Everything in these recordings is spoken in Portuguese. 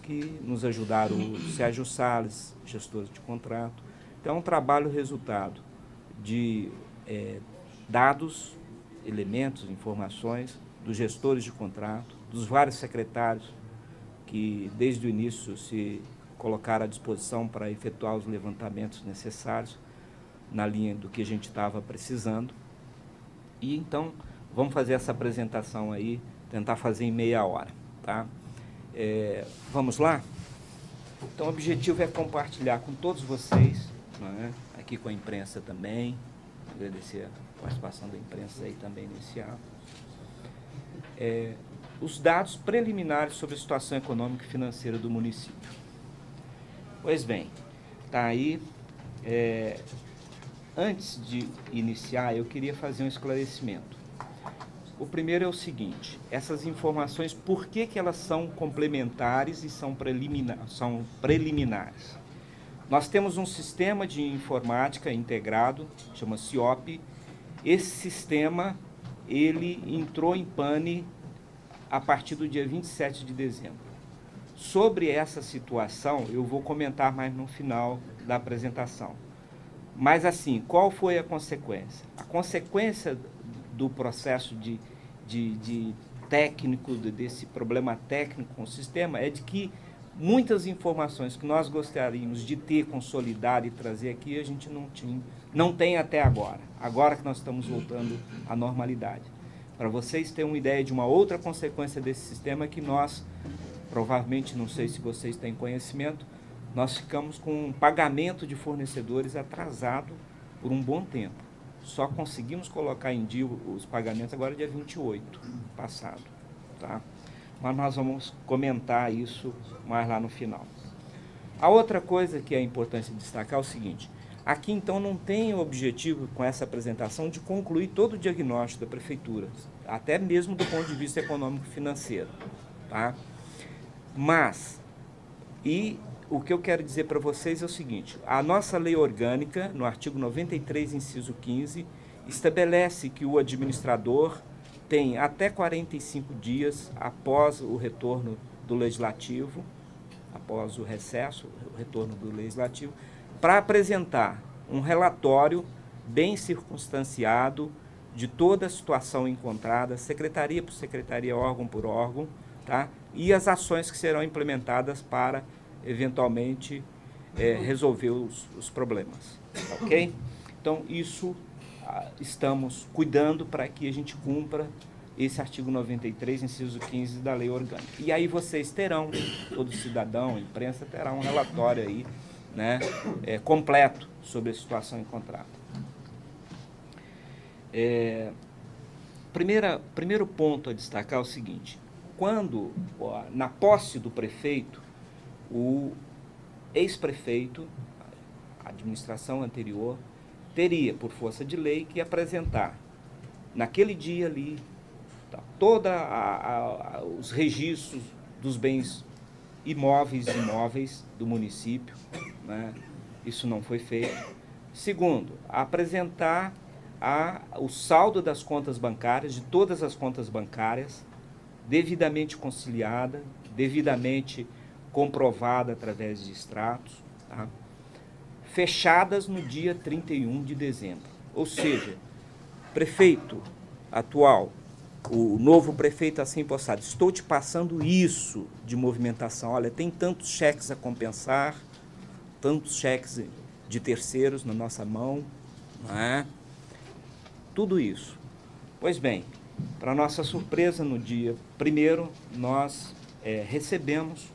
que nos ajudaram, o Sérgio Salles, gestor de contrato. Então, é um trabalho resultado de dados, elementos, informações dos gestores de contrato, dos vários secretários que, desde o início, se colocaram à disposição para efetuar os levantamentos necessários na linha do que a gente estava precisando. E, então, vamos fazer essa apresentação aí, tentar fazer em meia hora, tá? Vamos lá? Então, o objetivo é compartilhar com todos vocês, né, aqui com a imprensa também, agradecer a participação da imprensa aí também nesse ato, os dados preliminares sobre a situação econômica e financeira do município. Pois bem, tá aí. Antes de iniciar, eu queria fazer um esclarecimento. O primeiro é o seguinte: essas informações, por que elas são complementares e são preliminares? Nós temos um sistema de informática integrado, chama CIOP. Esse sistema, ele entrou em pane a partir do dia 27 de dezembro. Sobre essa situação, eu vou comentar mais no final da apresentação. Mas, assim, qual foi a consequência? A consequência do processo técnico, desse problema técnico com o sistema, é de que muitas informações que nós gostaríamos de ter consolidado e trazer aqui, a gente não tem até agora que nós estamos voltando à normalidade. Para vocês terem uma ideia de uma outra consequência desse sistema, que nós, provavelmente, não sei se vocês têm conhecimento, nós ficamos com um pagamento de fornecedores atrasado por um bom tempo. Só conseguimos colocar em dia os pagamentos agora dia 28 passado, tá? Mas nós vamos comentar isso mais lá no final. A outra coisa que é importante destacar é o seguinte: aqui, então, não tem o objetivo, com essa apresentação, de concluir todo o diagnóstico da prefeitura, até mesmo do ponto de vista econômico e financeiro, tá? Mas, o que eu quero dizer para vocês é o seguinte: a nossa lei orgânica, no artigo 93, inciso 15, estabelece que o administrador tem até 45 dias após o retorno do legislativo, após o recesso, o retorno do legislativo, para apresentar um relatório bem circunstanciado de toda a situação encontrada, secretaria por secretaria, órgão por órgão, tá? E as ações que serão implementadas para, eventualmente, resolver os problemas, ok? Então, isso estamos cuidando para que a gente cumpra esse artigo 93, inciso 15 da lei orgânica. E aí vocês terão, todo cidadão, imprensa, terá um relatório aí, né, completo sobre a situação encontrada. Primeiro ponto a destacar é o seguinte: quando, na posse do prefeito, o ex-prefeito, a administração anterior, teria, por força de lei, que apresentar, naquele dia ali, todos os registros dos bens imóveis e imóveis do município, né? Isso não foi feito. Segundo, apresentar o saldo das contas bancárias, de todas as contas bancárias, devidamente conciliada, devidamente comprovada através de extratos, tá? Fechadas no dia 31 de dezembro. Ou seja, prefeito atual, o novo prefeito assim possado, estou te passando isso de movimentação. Olha, tem tantos cheques a compensar, tantos cheques de terceiros na nossa mão, não é? Tudo isso. Pois bem, para nossa surpresa, no dia 1º, nós recebemos,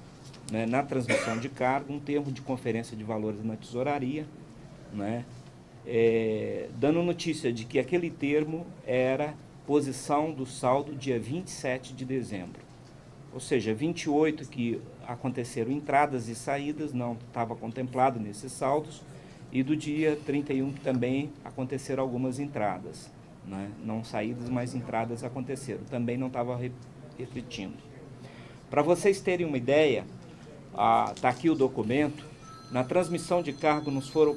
né, na transmissão de cargo, um termo de conferência de valores na tesouraria, né, dando notícia de que aquele termo era posição do saldo dia 27 de dezembro. Ou seja, 28 que aconteceram entradas e saídas, não estava contemplado nesses saldos, e do dia 31 que também aconteceram algumas entradas, né, não saídas, mas entradas aconteceram, também não estava refletindo. Para vocês terem uma ideia, está aqui o documento. Na transmissão de cargo nos foram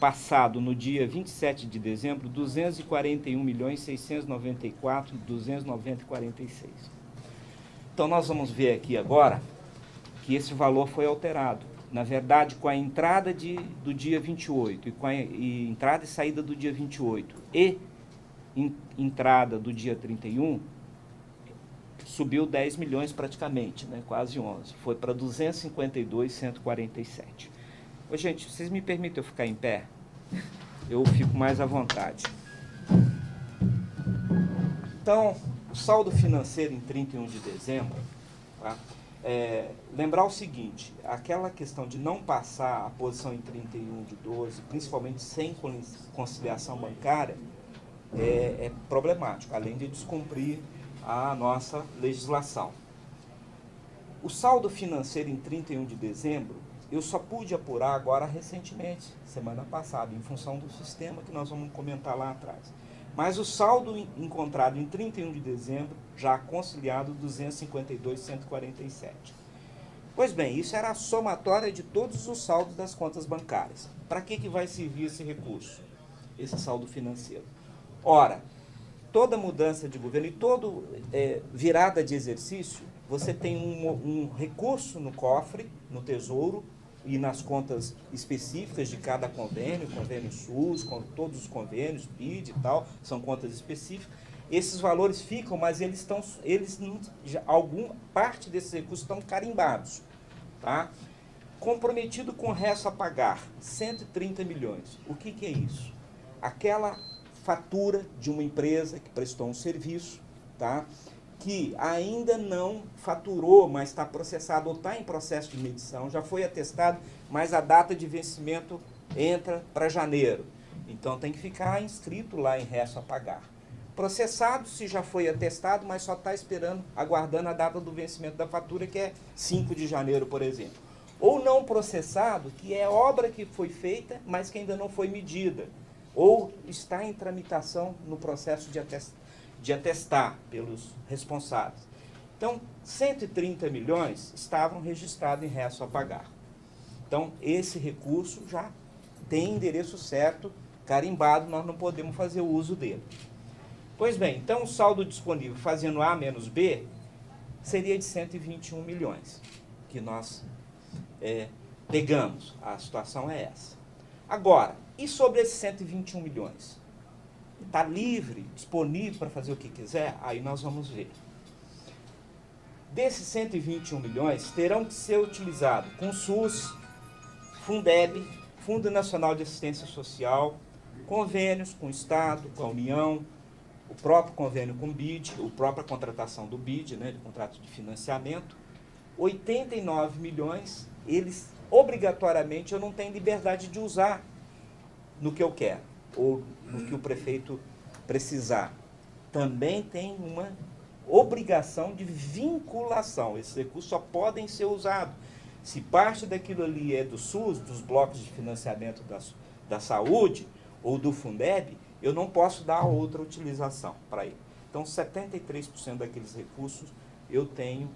passado no dia 27 de dezembro 241.694.290,46. Então nós vamos ver aqui agora que esse valor foi alterado. Na verdade, com a entrada do dia 28 e com a entrada e saída do dia 28 e entrada do dia 31, subiu 10 milhões praticamente, né, quase 11. Foi para 252.147. Ô, gente, vocês me permitem eu ficar em pé? Eu fico mais à vontade. Então, o saldo financeiro em 31 de dezembro, tá? Lembrar o seguinte, aquela questão de não passar a posição em 31 de 12, principalmente sem conciliação bancária, é problemático, além de descumprir a nossa legislação. O saldo financeiro em 31 de dezembro, eu só pude apurar agora recentemente, semana passada, em função do sistema que nós vamos comentar lá atrás. Mas o saldo encontrado em 31 de dezembro, já conciliado, 252.147. Pois bem, isso era a somatória de todos os saldos das contas bancárias. Para que vai servir esse recurso, esse saldo financeiro? Ora, toda mudança de governo e toda virada de exercício, você tem um recurso no cofre, no Tesouro, e nas contas específicas de cada convênio SUS, com todos os convênios, PID e tal, são contas específicas. Esses valores ficam, mas parte desses recursos estão carimbados. Tá? Comprometido com o resto a pagar, 130 milhões. O que é isso? Aquela fatura de uma empresa que prestou um serviço, tá? Que ainda não faturou, mas está processado ou está em processo de medição, já foi atestado, mas a data de vencimento entra para janeiro. Então tem que ficar inscrito lá em resto a pagar. Processado, se já foi atestado, mas só está esperando, aguardando a data do vencimento da fatura, que é 5 de janeiro, por exemplo. Ou não processado, que é obra que foi feita, mas que ainda não foi medida. Ou está em tramitação no processo de atestar pelos responsáveis. Então, 130 milhões estavam registrados em resto a pagar. Então, esse recurso já tem endereço certo, carimbado, nós não podemos fazer o uso dele. Pois bem, então o saldo disponível fazendo A menos B seria de 121 milhões, que nós pegamos. A situação é essa. Agora, e sobre esses 121 milhões? Está livre, disponível para fazer o que quiser? Aí nós vamos ver. Desses 121 milhões, terão que ser utilizados com SUS, Fundeb, Fundo Nacional de Assistência Social, convênios com o Estado, com a União, o próprio convênio com o BID, a própria contratação do BID, né, de contrato de financiamento. 89 milhões, eles obrigatoriamente eu não tenho liberdade de usar no que eu quero, ou no que o prefeito precisar. Também tem uma obrigação de vinculação. Esses recursos só podem ser usados se parte daquilo ali é do SUS, dos blocos de financiamento da saúde, ou do Fundeb, eu não posso dar outra utilização para ele. Então, 73% daqueles recursos eu tenho,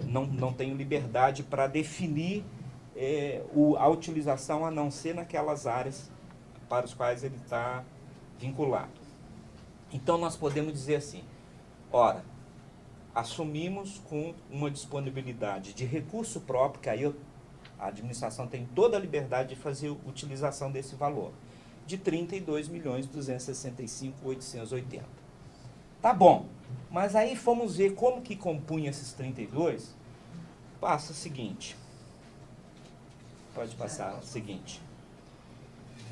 não tenho liberdade para definir a utilização, a não ser naquelas áreas para as quais ele está vinculado. Então, nós podemos dizer assim, ora, assumimos com uma disponibilidade de recurso próprio, que aí a administração tem toda a liberdade de fazer utilização desse valor, de 32.265.880. Tá bom, mas aí fomos ver como que compunha esses 32, passa o seguinte, pode passar o seguinte,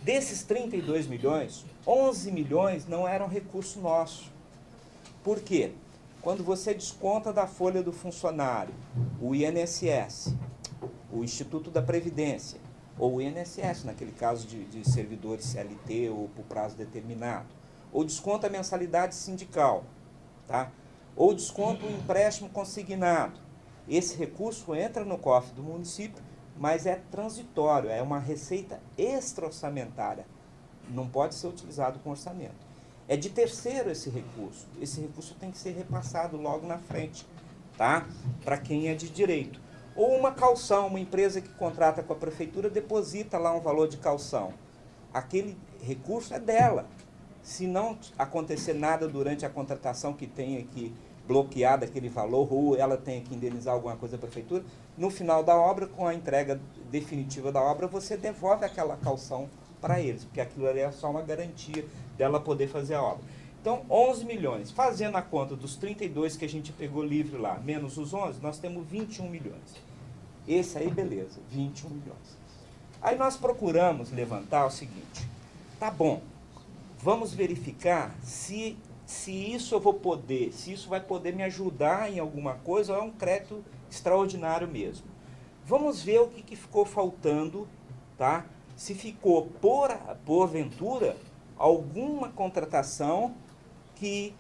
desses 32 milhões, 11 milhões não eram recurso nosso. Por quê? Quando você desconta da folha do funcionário, o INSS, o Instituto da Previdência, ou o INSS, naquele caso de servidores CLT ou por prazo determinado, ou desconta a mensalidade sindical, tá? Ou desconta o empréstimo consignado. Esse recurso entra no cofre do município, mas é transitório, é uma receita extra-orçamentária, não pode ser utilizado com orçamento. É de terceiro esse recurso tem que ser repassado logo na frente, tá? Para quem é de direito. Ou uma calção, uma empresa que contrata com a prefeitura deposita lá um valor de calção. Aquele recurso é dela. Se não acontecer nada durante a contratação que tenha que bloqueado aquele valor, ou ela tem que indenizar alguma coisa à prefeitura, no final da obra, com a entrega definitiva da obra, você devolve aquela caução para eles, porque aquilo ali é só uma garantia dela poder fazer a obra. Então, 11 milhões. Fazendo a conta dos 32 que a gente pegou livre lá, menos os 11, nós temos 21 milhões. Esse aí, beleza, 21 milhões. Aí nós procuramos levantar o seguinte, tá bom, vamos verificar se isso eu vou poder, se isso vai poder me ajudar em alguma coisa, ou é um crédito extraordinário mesmo. Vamos ver o que ficou faltando, tá? Se ficou, porventura, alguma contratação que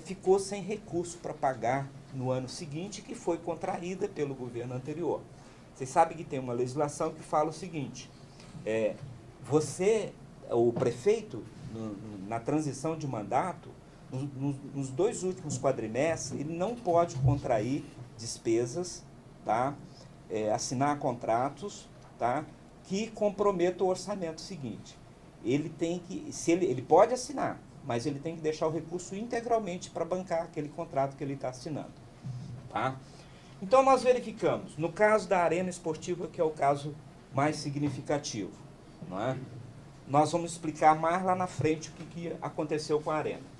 ficou sem recurso para pagar no ano seguinte, que foi contraída pelo governo anterior. Vocês sabem que tem uma legislação que fala o seguinte, o prefeito, na transição de mandato, nos 2 últimos quadrimestres, ele não pode contrair despesas, tá? Assinar contratos, tá? Que comprometam o orçamento seguinte. Ele tem que, ele pode assinar, mas ele tem que deixar o recurso integralmente para bancar aquele contrato que ele está assinando. Tá? Então, nós verificamos, no caso da Arena Esportiva, que é o caso mais significativo, não é? Nós vamos explicar mais lá na frente o que aconteceu com a Arena.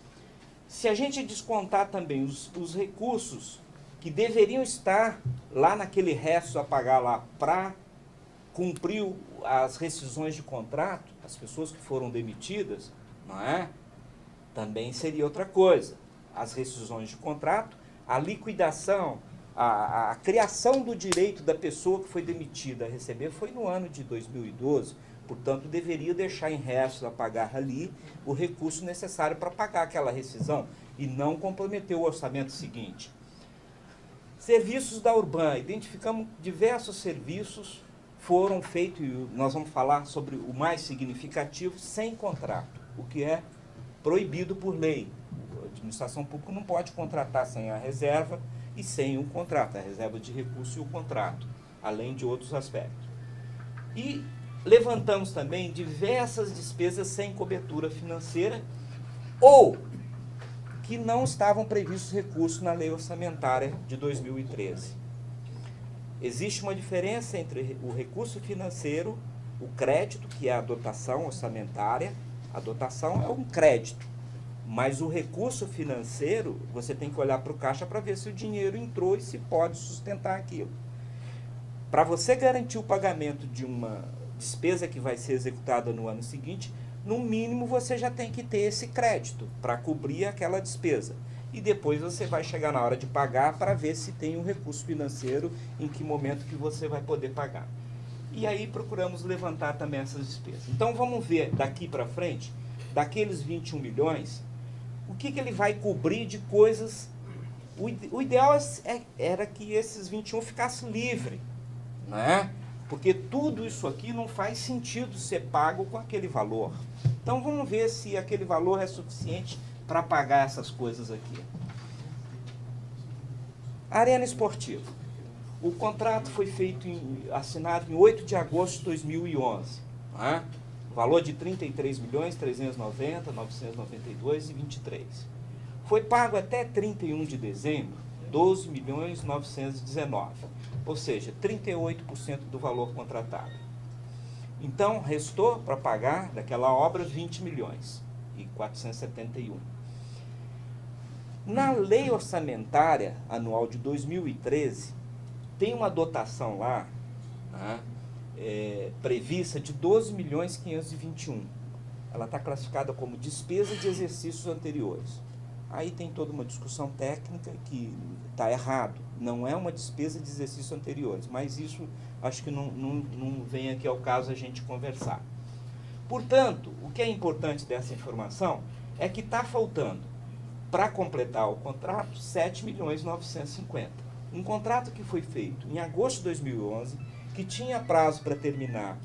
Se a gente descontar também os recursos que deveriam estar lá naquele resto a pagar lá para cumprir as rescisões de contrato, as pessoas que foram demitidas, não é? Também seria outra coisa. As rescisões de contrato, a liquidação, a criação do direito da pessoa que foi demitida a receber foi no ano de 2012, portanto, deveria deixar em resto a pagar ali o recurso necessário para pagar aquela rescisão e não comprometer o orçamento seguinte. Serviços da Urban, identificamos diversos serviços, foram feitos, e nós vamos falar sobre o mais significativo, sem contrato, o que é proibido por lei. A administração pública não pode contratar sem a reserva e sem o contrato, a reserva de recurso e o contrato, além de outros aspectos. E levantamos também diversas despesas sem cobertura financeira ou que não estavam previstos recursos na lei orçamentária de 2013. Existe uma diferença entre o recurso financeiro, o crédito, que é a dotação orçamentária. A dotação é um crédito, mas o recurso financeiro, você tem que olhar para o caixa para ver se o dinheiro entrou e se pode sustentar aquilo. Para você garantir o pagamento de uma despesa que vai ser executada no ano seguinte, no mínimo você já tem que ter esse crédito para cobrir aquela despesa. E depois você vai chegar na hora de pagar para ver se tem um recurso financeiro, em que momento que você vai poder pagar. E aí procuramos levantar também essas despesas. Então vamos ver daqui para frente, daqueles 21 milhões, o que ele vai cobrir de coisas. O ideal era que esses 21 ficassem livres, né? Porque tudo isso aqui não faz sentido ser pago com aquele valor. Então vamos ver se aquele valor é suficiente para pagar essas coisas aqui. Arena Esportiva. O contrato foi assinado em 8 de agosto de 2011. Né? Valor de 33.390.992,23. Foi pago até 31 de dezembro, 12.919. Ou seja, 38% do valor contratado. Então, restou para pagar daquela obra 20 milhões e 471. Na lei orçamentária anual de 2013, tem uma dotação lá, né, prevista de 12.521. Ela está classificada como despesa de exercícios anteriores. Aí tem toda uma discussão técnica que está errado. Não é uma despesa de exercícios anteriores, mas isso acho que não vem aqui ao caso a gente conversar. Portanto, o que é importante dessa informação é que está faltando, para completar o contrato, 7.950.000. Um contrato que foi feito em agosto de 2011, que tinha prazo para terminar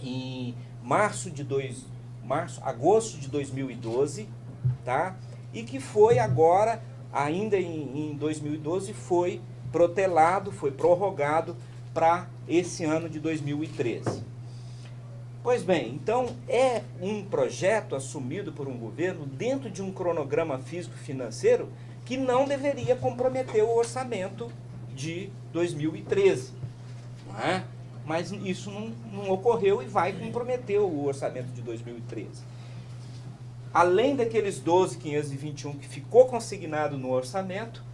em agosto de 2012, tá? E que foi agora, ainda em 2012, foi protelado, foi prorrogado para esse ano de 2013. Pois bem, então é um projeto assumido por um governo dentro de um cronograma físico-financeiro que não deveria comprometer o orçamento de 2013. Não é? Mas isso não ocorreu e vai comprometer o orçamento de 2013. Além daqueles 12.521 que ficou consignado no orçamento,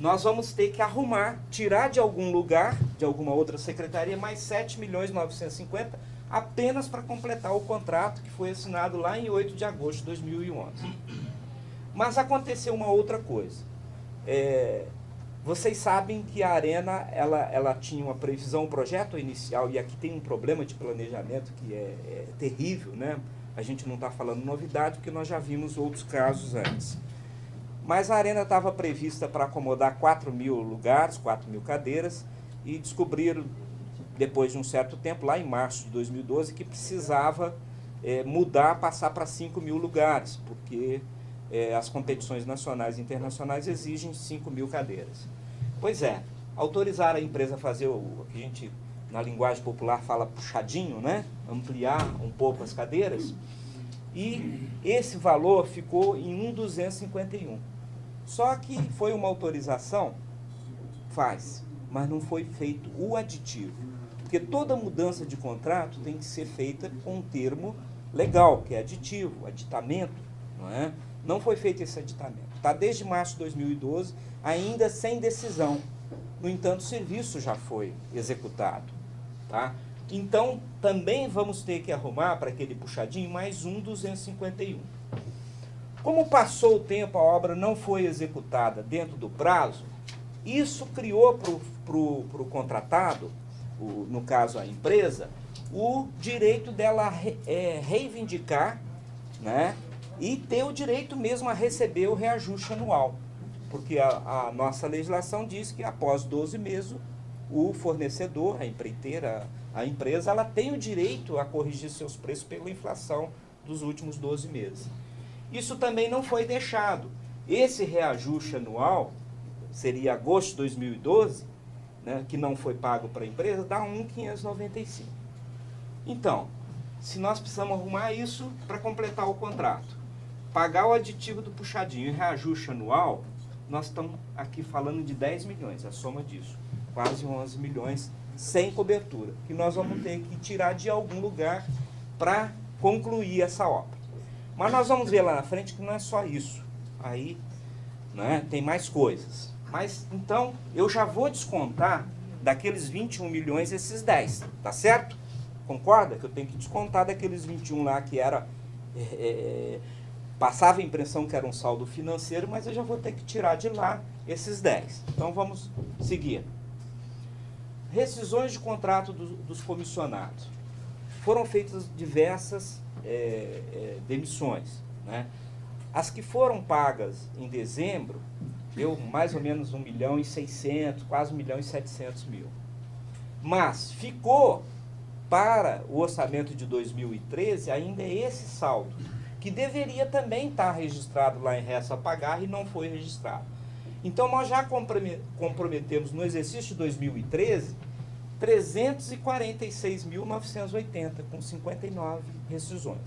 nós vamos ter que arrumar, tirar de algum lugar, de alguma outra secretaria, mais 7.950.000 apenas para completar o contrato que foi assinado lá em 8 de agosto de 2011. Mas aconteceu uma outra coisa. Vocês sabem que a Arena ela tinha uma previsão, um projeto inicial, e aqui tem um problema de planejamento que é terrível, né? A gente não está falando novidade, porque nós já vimos outros casos antes. Mas a Arena estava prevista para acomodar 4.000 lugares, 4.000 cadeiras, e descobriram, depois de um certo tempo, lá em março de 2012, que precisava mudar, passar para 5.000 lugares, porque as competições nacionais e internacionais exigem 5.000 cadeiras. Pois é, autorizaram a empresa a fazer o que a gente, na linguagem popular, fala puxadinho, né? Ampliar um pouco as cadeiras, e esse valor ficou em 1.251. Só que foi uma autorização, mas não foi feito o aditivo. Porque toda mudança de contrato tem que ser feita com um termo legal, que é aditivo, aditamento, não é? Não foi feito esse aditamento. Está desde março de 2012, ainda sem decisão. No entanto, o serviço já foi executado. Tá? Então, também vamos ter que arrumar para aquele puxadinho mais 1.251. Como passou o tempo, a obra não foi executada dentro do prazo, isso criou para o contratado, no caso a empresa, o direito dela reivindicar, né, e ter o direito mesmo a receber o reajuste anual. Porque a nossa legislação diz que após 12 meses, o fornecedor, a empreiteira, a empresa, ela tem o direito a corrigir seus preços pela inflação dos últimos 12 meses. Isso também não foi deixado. Esse reajuste anual, seria agosto de 2012, né, que não foi pago para a empresa, dá 1.595. Então, se nós precisamos arrumar isso para completar o contrato, pagar o aditivo do puxadinho e reajuste anual, nós estamos aqui falando de 10 milhões, a soma disso, quase 11 milhões sem cobertura, que nós vamos ter que tirar de algum lugar para concluir essa obra. Mas nós vamos ver lá na frente que não é só isso, aí, né, tem mais coisas. Mas, então, eu já vou descontar daqueles 21 milhões esses 10, tá certo? Concorda que eu tenho que descontar daqueles 21 lá que era... passava a impressão que era um saldo financeiro, mas eu já vou ter que tirar de lá esses 10. Então, vamos seguir. Rescisões de contrato dos comissionados. Foram feitas diversas demissões, né? As que foram pagas em dezembro, deu mais ou menos 1.600.000, quase 1.700.000. Mas ficou para o orçamento de 2013 ainda esse saldo, que deveria também estar registrado lá em resto a pagar e não foi registrado. Então nós já comprometemos no exercício de 2013 346.980 com 59 rescisões.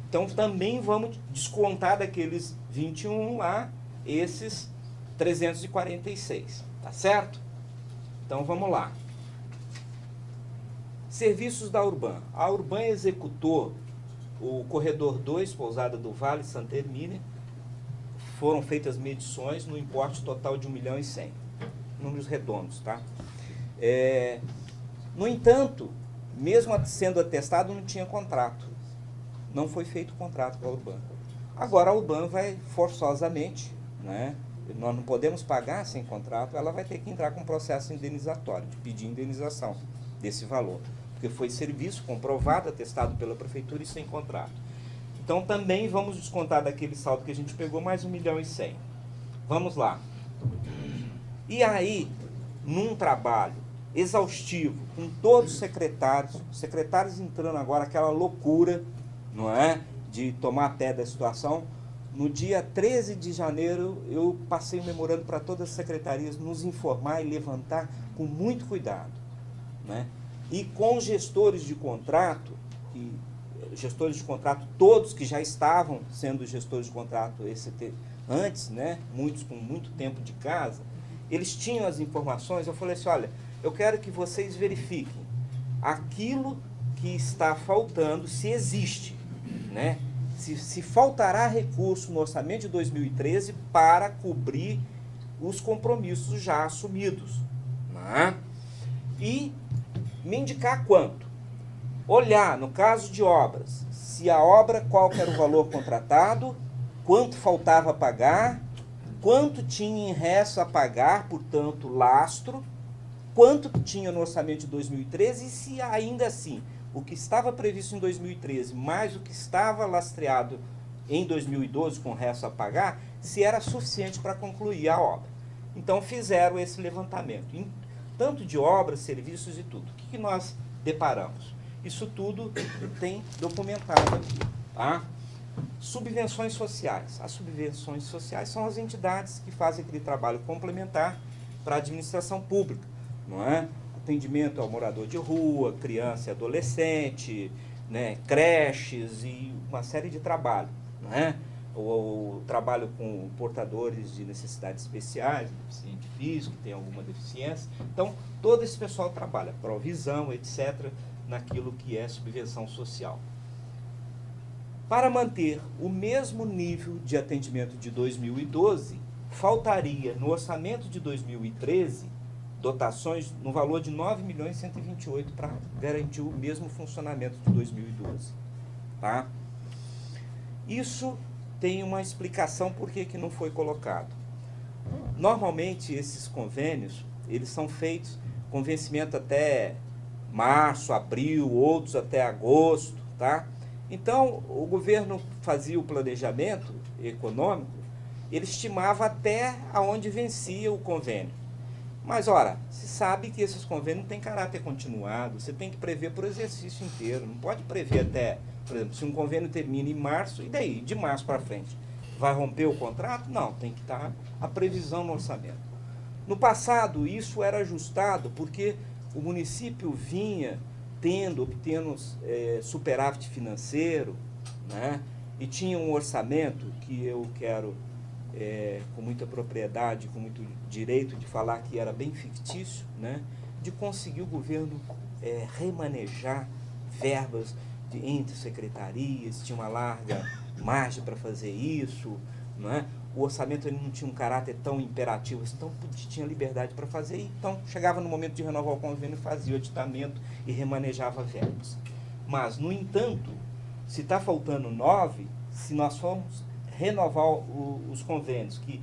Então também vamos descontar daqueles 21 lá esses 346, tá certo? Então vamos lá. Serviços da Urban. A Urban executou o corredor 2, Pousada do Vale, Santa Hermínia. Foram feitas medições no importe total de 1.100.000. Números redondos, tá? No entanto, mesmo sendo atestado, não tinha contrato. Não foi feito contrato com a Urban. Agora a Urban vai forçosamente, né? Nós não podemos pagar sem contrato, ela vai ter que entrar com um processo indenizatório, de pedir indenização desse valor. Porque foi serviço comprovado, atestado pela prefeitura e sem contrato. Então também vamos descontar daquele saldo que a gente pegou mais 1.100.000. Vamos lá. E aí, num trabalho exaustivo, com todos os secretários entrando agora aquela loucura, não é? De tomar pé da situação. No dia 13 de janeiro, eu passei um memorando para todas as secretarias nos informar e levantar com muito cuidado, né? E com gestores de contrato, que gestores de contrato, todos que já estavam sendo gestores de contrato antes, né, muitos com muito tempo de casa, eles tinham as informações. Eu falei assim, olha, eu quero que vocês verifiquem aquilo que está faltando, se existe, né? Se faltará recurso no orçamento de 2013 para cobrir os compromissos já assumidos, né? E me indicar quanto. Olhar, no caso de obras, se a obra, qual que era o valor contratado, quanto faltava pagar, quanto tinha em resto a pagar, portanto, lastro, quanto tinha no orçamento de 2013 e se ainda assim o que estava previsto em 2013 mais o que estava lastreado em 2012 com o resto a pagar, se era suficiente para concluir a obra. Então fizeram esse levantamento, tanto de obras, serviços e tudo. O que nós deparamos? Isso tudo tem documentado aqui, tá? Subvenções sociais. As subvenções sociais são as entidades que fazem aquele trabalho complementar para a administração pública, não é? Atendimento ao morador de rua, criança e adolescente, né, creches e uma série de trabalho, não é? O trabalho com portadores de necessidades especiais, deficiente físico, tem alguma deficiência. Então, todo esse pessoal trabalha, provisão, etc., naquilo que é subvenção social. Para manter o mesmo nível de atendimento de 2012, faltaria no orçamento de 2013 dotações no valor de 9.128.000 para garantir o mesmo funcionamento de 2012. Tá? Isso tem uma explicação por que não foi colocado. Normalmente esses convênios, eles são feitos com vencimento até março, abril, outros até agosto, tá? Então, o governo fazia o planejamento econômico, ele estimava até aonde vencia o convênio. Mas, ora, se sabe que esses convênios têm caráter continuado, você tem que prever por exercício inteiro, não pode prever até, por exemplo, se um convênio termina em março, e daí, de março para frente? Vai romper o contrato? Não, tem que estar a previsão no orçamento. No passado, isso era ajustado porque o município vinha obtendo superávit financeiro, né? E tinha um orçamento que eu quero, com muita propriedade, com muito direito de falar que era bem fictício, né? De conseguir o governo remanejar verbas entre secretarias, tinha uma larga margem para fazer isso, não é? O orçamento ele não tinha um caráter tão imperativo, então tinha liberdade para fazer, então chegava no momento de renovar o convênio, fazia o aditamento e remanejava verbas. Mas, no entanto, se está faltando 9, se nós formos renovar os convênios, que,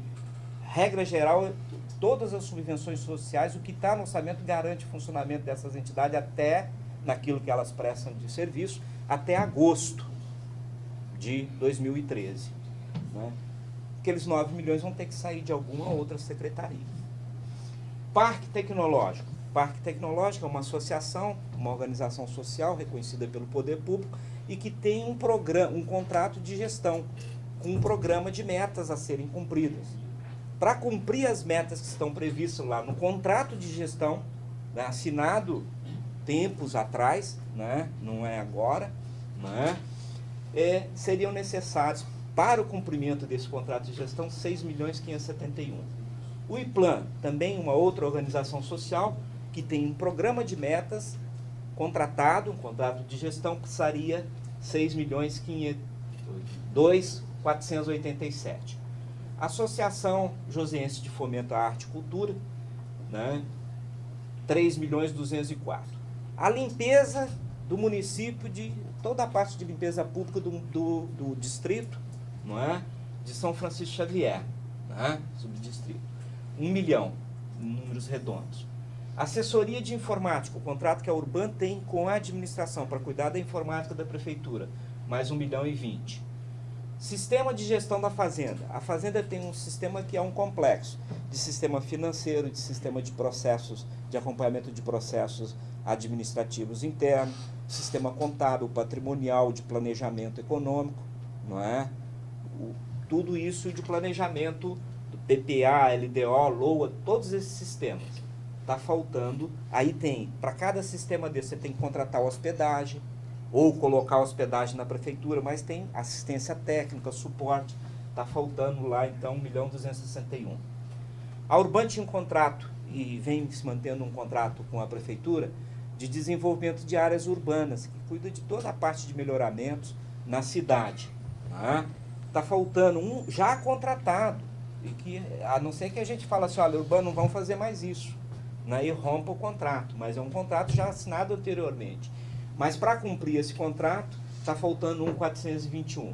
regra geral, todas as subvenções sociais, o que está no orçamento garante o funcionamento dessas entidades até, naquilo que elas prestam de serviço, até agosto de 2013. Né? Aqueles 9 milhões vão ter que sair de alguma outra secretaria. Parque Tecnológico. Parque Tecnológico é uma associação, uma organização social reconhecida pelo poder público e que tem um contrato de gestão, com um programa de metas a serem cumpridas. Para cumprir as metas que estão previstas lá no contrato de gestão, né, assinado tempos atrás, né, não é agora, né, seriam necessários, para o cumprimento desse contrato de gestão, 6.571.000. O IPLAN, também uma outra organização social, que tem um programa de metas contratado, um contrato de gestão, que seria 6.487.000. Associação Joseense de Fomento à Arte e Cultura, né, 3.204.000. A limpeza do município, de toda a parte de limpeza pública do distrito, não é? De São Francisco Xavier, né? Subdistrito, 1 milhão, em números redondos. Assessoria de informática, o contrato que a Urban tem com a administração para cuidar da informática da prefeitura, mais 1.020.000. Sistema de gestão da fazenda. A fazenda tem um sistema que é um complexo, de sistema financeiro, de sistema de processos, de acompanhamento de processos administrativos internos, sistema contábil, patrimonial, de planejamento econômico, não é? Tudo isso de planejamento do PPA, LDO, LOA, todos esses sistemas. Está faltando, aí tem, para cada sistema desse, você tem que contratar hospedagem, ou colocar hospedagem na prefeitura, mas tem assistência técnica, suporte, está faltando lá, então, 1.261.000. A Urban tinha um contrato, e vem se mantendo um contrato com a prefeitura, de desenvolvimento de áreas urbanas, que cuida de toda a parte de melhoramentos na cidade. Está faltando um já contratado, e que, a não ser que a gente fale assim, olha, Urban, não vão fazer mais isso, né, e rompa o contrato, mas é um contrato já assinado anteriormente. Mas para cumprir esse contrato, está faltando 1.421.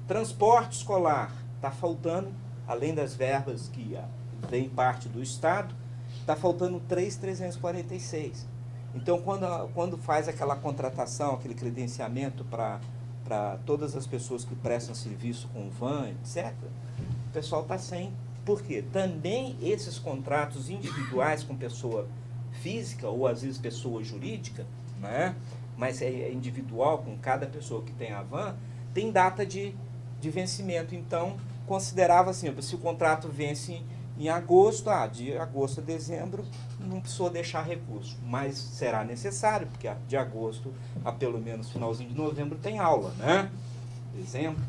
Transporte escolar, está faltando, além das verbas que vem parte do Estado, está faltando 3.346. Então, quando faz aquela contratação, aquele credenciamento para todas as pessoas que prestam serviço com van, etc., o pessoal está sem. Por quê? Também esses contratos individuais com pessoa física, ou às vezes pessoa jurídica, né? Mas é individual com cada pessoa que tem a van, tem data de vencimento. Então, considerava assim, se o contrato vence em agosto, de agosto a dezembro, não precisou deixar recurso. Mas será necessário, porque de agosto a pelo menos finalzinho de novembro tem aula, né? Dezembro,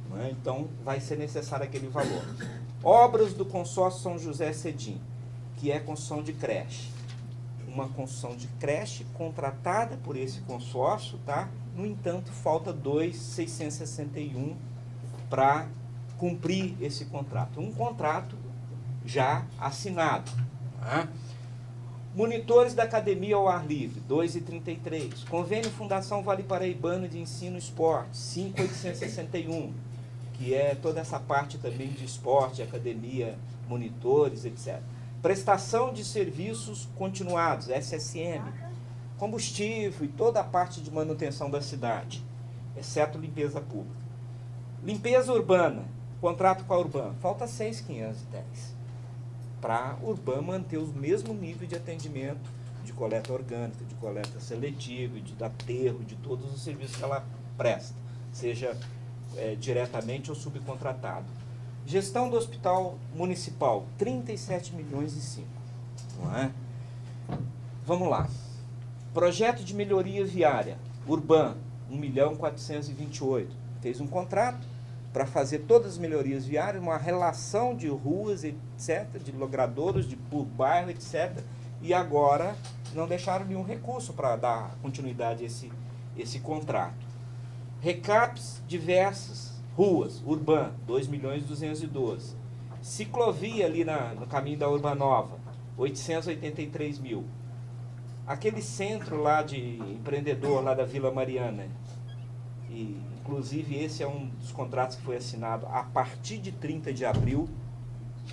né? Então vai ser necessário aquele valor. Obras do consórcio São José Cedim, que é construção de creche. Uma construção de creche contratada por esse consórcio, tá? No entanto, falta 2.661 para cumprir esse contrato. Um contrato já assinado. Tá? Monitores da academia ao ar livre, 2.033. Convênio Fundação Vale Paraibano de Ensino e Esporte, 5.861, que é toda essa parte também de esporte, academia, monitores, etc. Prestação de serviços continuados, SSM, combustível e toda a parte de manutenção da cidade, exceto limpeza pública. Limpeza urbana, contrato com a Urban, falta 6.510. Para a Urban manter o mesmo nível de atendimento de coleta orgânica, de coleta seletiva, de aterro, de todos os serviços que ela presta, seja diretamente ou subcontratado. Gestão do Hospital Municipal, 37.005.000. Não é? Vamos lá. Projeto de melhoria viária, Urban, 1.428.000. Fez um contrato para fazer todas as melhorias viárias, uma relação de ruas, etc., de logradouros, por bairro, etc., e agora não deixaram nenhum recurso para dar continuidade a esse contrato. Recaps diversas ruas, Urban, 2.212.000. Ciclovia ali no caminho da Urbanova, 883.000. Aquele centro lá de empreendedor lá da Vila Mariana, e inclusive esse é um dos contratos que foi assinado a partir de 30 de abril,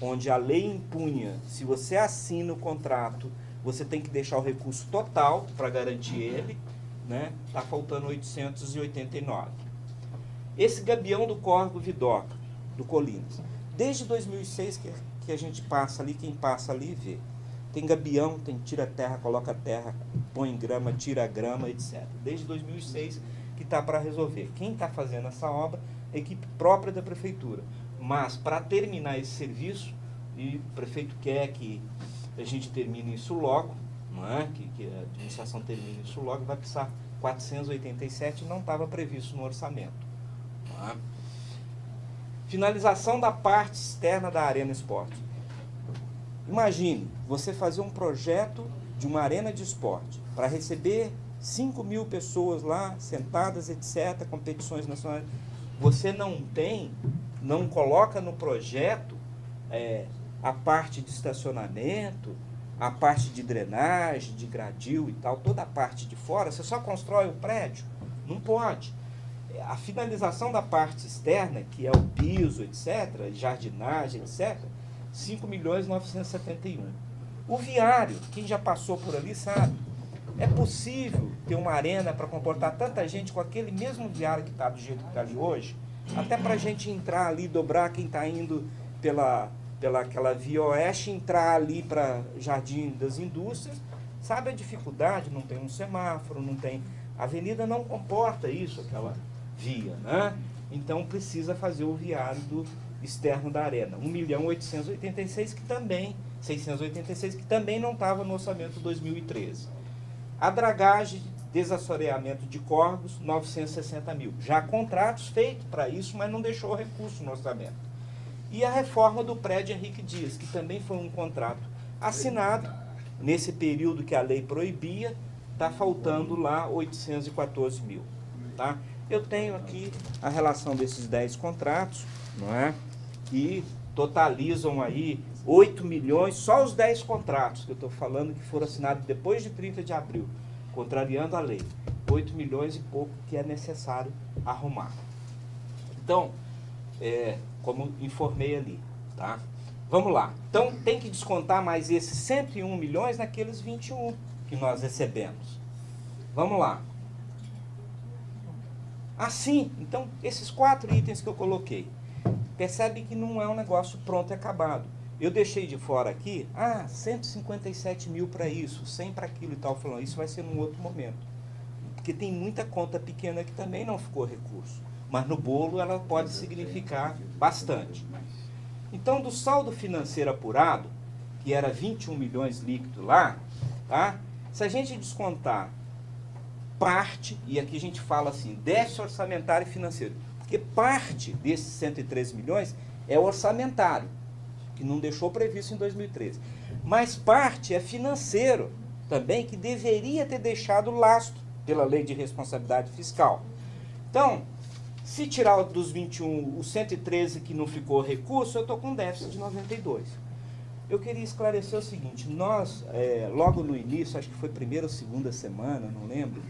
onde a lei impunha, se você assina o contrato, você tem que deixar o recurso total para garantir ele, né? Está faltando 889. Esse gabião do córrego Vidoca, do Colinas, desde 2006 que a gente passa ali, quem passa ali vê. Tem gabião, tem tira terra, coloca terra, põe grama, tira grama, etc. Desde 2006 que está para resolver. Quem está fazendo essa obra é a equipe própria da prefeitura. Mas para terminar esse serviço, e o prefeito quer que a gente termine isso logo, não é? que a administração termine isso logo, vai precisar 487, não estava previsto no orçamento. Não é? Finalização da parte externa da Arena Esporte. Imagine você fazer um projeto de uma arena de esporte para receber 5.000 pessoas lá, sentadas, etc., competições nacionais. Você não coloca no projeto a parte de estacionamento, a parte de drenagem, de gradil e tal, toda a parte de fora, você só constrói o prédio? Não pode. A finalização da parte externa, que é o piso, etc., jardinagem, etc., 5.971.000. O viário, quem já passou por ali sabe, é possível ter uma arena para comportar tanta gente com aquele mesmo viário que está do jeito que está ali hoje? Até para a gente entrar ali, dobrar quem está indo pela aquela via oeste, entrar ali para Jardim das Indústrias, sabe a dificuldade? Não tem um semáforo, não tem... A avenida não comporta isso, aquela via, né? Então precisa fazer o viário do externo da arena, 1.886.000, que também, 686, que também não estava no orçamento 2013. A dragagem desassoreamento de corvos, 960 mil. Já há contratos feitos para isso, mas não deixou recurso no orçamento. E a reforma do prédio Henrique Dias, que também foi um contrato assinado nesse período que a lei proibia, está faltando lá 814 mil. Tá? Eu tenho aqui a relação desses 10 contratos, não é? Que totalizam aí 8 milhões, só os 10 contratos que eu estou falando que foram assinados depois de 30 de abril, contrariando a lei. 8 milhões e pouco que é necessário arrumar. Então, como informei ali, tá? Vamos lá. Então, tem que descontar mais esses 101 milhões naqueles 21 que nós recebemos. Vamos lá. Assim, então, esses 4 itens que eu coloquei, percebe que não é um negócio pronto e acabado. Eu deixei de fora aqui, 157 mil para isso, 100 para aquilo e tal, falando, isso vai ser num outro momento. Porque tem muita conta pequena que também não ficou recurso. Mas no bolo ela pode significar bastante. Então, do saldo financeiro apurado, que era 21 milhões líquido lá, tá? Se a gente descontar parte, e aqui a gente fala assim, déficit orçamentário e financeiro, porque parte desses 103 milhões é orçamentário, que não deixou previsto em 2013. Mas parte é financeiro também, que deveria ter deixado lastro pela lei de responsabilidade fiscal. Então, se tirar dos 21 os 113 que não ficou recurso, eu estou com déficit de 92. Eu queria esclarecer o seguinte, nós, logo no início, acho que foi primeira ou segunda semana, não lembro,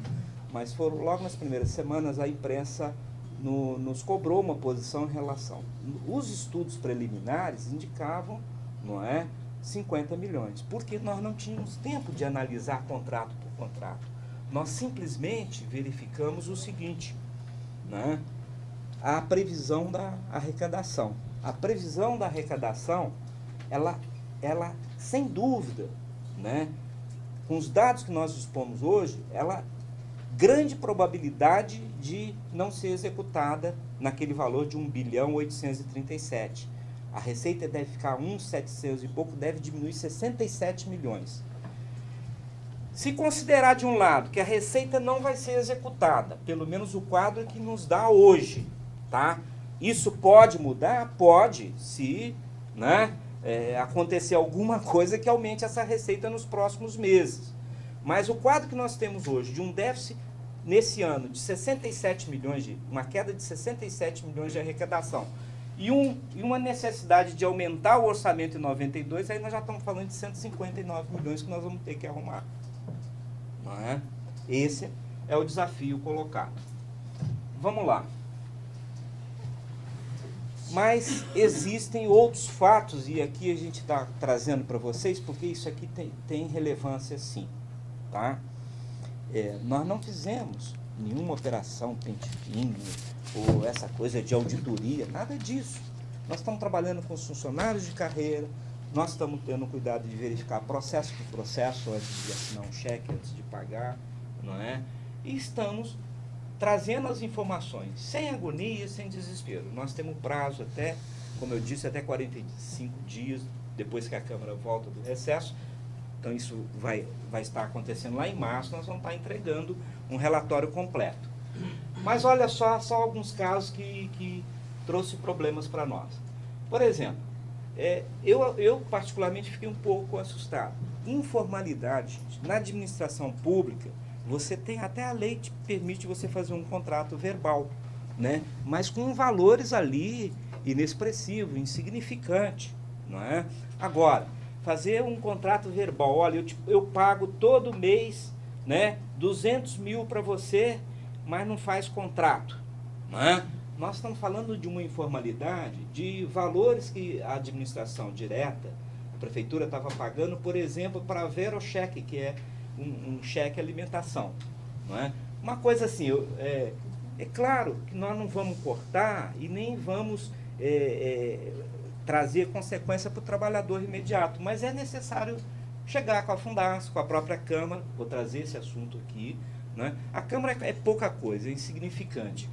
mas foram logo nas primeiras semanas, a imprensa nos cobrou uma posição em relação. Os estudos preliminares indicavam, não é, 50 milhões, porque nós não tínhamos tempo de analisar contrato por contrato. Nós simplesmente verificamos o seguinte, né, a previsão da arrecadação. A previsão da arrecadação, ela sem dúvida, né, com os dados que nós dispomos hoje, ela grande probabilidade de não ser executada naquele valor de 1 bilhão 837. A receita deve ficar 1.700 e pouco, deve diminuir 67 milhões. Se considerar de um lado que a receita não vai ser executada, pelo menos o quadro que nos dá hoje, tá? Isso pode mudar? Pode, se, né, acontecer alguma coisa que aumente essa receita nos próximos meses. Mas o quadro que nós temos hoje, de um déficit nesse ano de 67 milhões, uma queda de 67 milhões de arrecadação, e uma necessidade de aumentar o orçamento em 92, aí nós já estamos falando de 159 milhões que nós vamos ter que arrumar. Não é? Esse é o desafio colocado. Vamos lá. Mas existem outros fatos, e aqui a gente está trazendo para vocês, porque isso aqui tem relevância sim. Tá? Nós não fizemos nenhuma operação pente fino, ou essa coisa de auditoria, nada disso. Nós estamos trabalhando com os funcionários de carreira, nós estamos tendo cuidado de verificar processo por processo, antes de assinar um cheque, antes de pagar, não é? E estamos trazendo as informações, sem agonia, sem desespero. Nós temos prazo até, como eu disse, até 45 dias, depois que a Câmara volta do recesso. Então isso vai estar acontecendo lá em março, nós vamos estar entregando um relatório completo. Mas olha só alguns casos que trouxe problemas para nós. Por exemplo, eu particularmente fiquei um pouco assustado. Informalidade, na administração pública, você tem até a lei que permite você fazer um contrato verbal, né? Mas com valores ali inexpressivos, insignificantes, não é? Agora, fazer um contrato verbal, olha, eu pago todo mês, né, 200 mil para você, mas não faz contrato, não é? Nós estamos falando de uma informalidade, de valores que a administração direta, a prefeitura estava pagando, por exemplo, para Verocheque, que é um cheque alimentação, não é? Uma coisa assim, é claro que nós não vamos cortar e nem vamos trazer consequência para o trabalhador imediato, mas é necessário chegar com a Fundasc, com a própria Câmara, vou trazer esse assunto aqui, né? A Câmara é pouca coisa, é insignificante.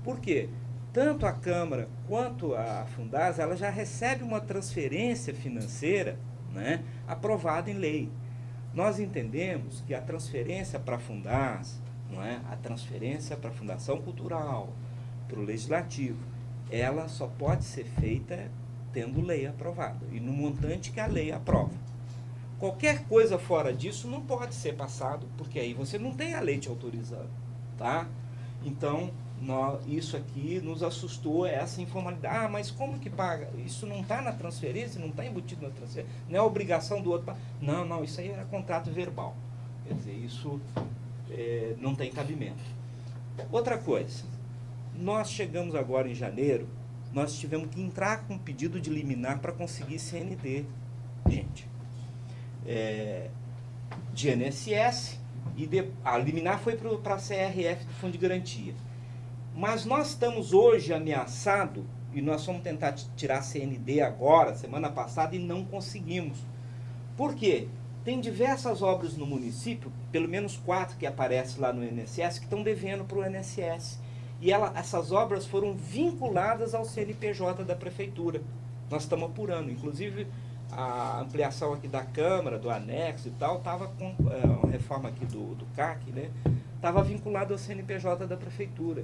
Por quê? Tanto a Câmara quanto a Fundasc, ela já recebe uma transferência financeira, né, aprovada em lei. Nós entendemos que a transferência para a Fundasc, não é? A transferência para a Fundação Cultural, para o Legislativo, ela só pode ser feita tendo lei aprovada e no montante que a lei aprova. Qualquer coisa fora disso não pode ser passado, porque aí você não tem a lei te autorizando, tá? Então, isso aqui nos assustou, essa informalidade. Ah, mas como que paga? Isso não está na transferência, não está embutido na transferência, não é obrigação do outro. Não, não, isso aí era contrato verbal. Quer dizer, isso não tem cabimento. Outra coisa, nós chegamos agora em janeiro, nós tivemos que entrar com um pedido de liminar para conseguir CND, gente. De INSS, e a liminar foi para a CRF do Fundo de Garantia. Mas nós estamos hoje ameaçados, e nós vamos tentar tirar CND agora, semana passada, e não conseguimos. Por quê? Tem diversas obras no município, pelo menos 4 que aparecem lá no INSS, que estão devendo para o INSS. E essas obras foram vinculadas ao CNPJ da Prefeitura. Nós estamos apurando, inclusive a ampliação aqui da Câmara, do anexo e tal, estava com uma reforma aqui do CAC, né? Estava vinculado ao CNPJ da Prefeitura.